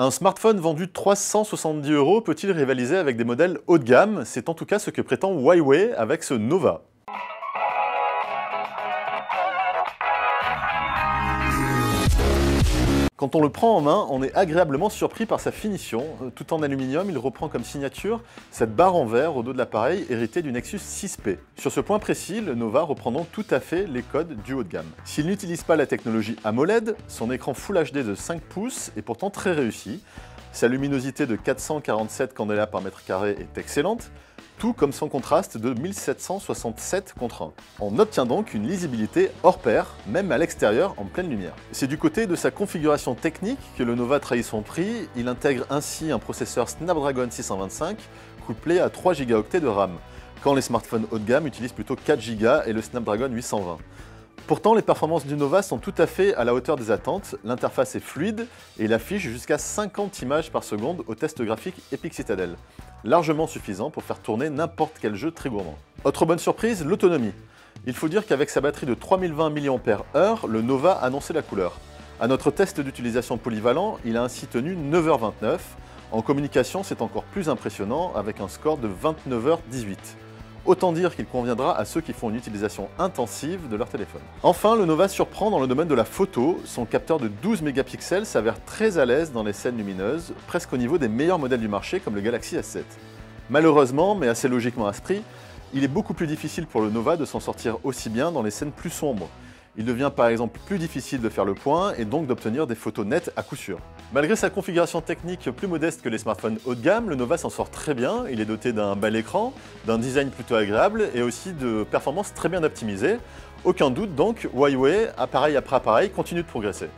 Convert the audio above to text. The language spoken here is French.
Un smartphone vendu 370 € peut-il rivaliser avec des modèles haut de gamme? C'est en tout cas ce que prétend Huawei avec ce Nova. Quand on le prend en main, on est agréablement surpris par sa finition. Tout en aluminium, il reprend comme signature cette barre en verre au dos de l'appareil héritée du Nexus 6P. Sur ce point précis, le Nova reprend donc tout à fait les codes du haut de gamme. S'il n'utilise pas la technologie AMOLED, son écran Full HD de 5 pouces est pourtant très réussi. Sa luminosité de 447 candela par mètre carré est excellente, tout comme son contraste de 1767 contre 1. On obtient donc une lisibilité hors pair, même à l'extérieur en pleine lumière. C'est du côté de sa configuration technique que le Nova trahit son prix. Il intègre ainsi un processeur Snapdragon 625 couplé à 3 Go de RAM, quand les smartphones haut de gamme utilisent plutôt 4 Go et le Snapdragon 820. Pourtant, les performances du Nova sont tout à fait à la hauteur des attentes, l'interface est fluide et il affiche jusqu'à 50 images par seconde au test graphique Epic Citadel, largement suffisant pour faire tourner n'importe quel jeu très gourmand. Autre bonne surprise, l'autonomie. Il faut dire qu'avec sa batterie de 3020 mAh, le Nova annonçait la couleur. À notre test d'utilisation polyvalent, il a ainsi tenu 9h29. En communication, c'est encore plus impressionnant avec un score de 29h18. Autant dire qu'il conviendra à ceux qui font une utilisation intensive de leur téléphone. Enfin, le Nova surprend dans le domaine de la photo. Son capteur de 12 mégapixels s'avère très à l'aise dans les scènes lumineuses, presque au niveau des meilleurs modèles du marché comme le Galaxy S7. Malheureusement, mais assez logiquement à ce prix, il est beaucoup plus difficile pour le Nova de s'en sortir aussi bien dans les scènes plus sombres. Il devient par exemple plus difficile de faire le point et donc d'obtenir des photos nettes à coup sûr. Malgré sa configuration technique plus modeste que les smartphones haut de gamme, le Nova s'en sort très bien. Il est doté d'un bel écran, d'un design plutôt agréable et aussi de performances très bien optimisées. Aucun doute donc, Huawei, appareil après appareil, continue de progresser.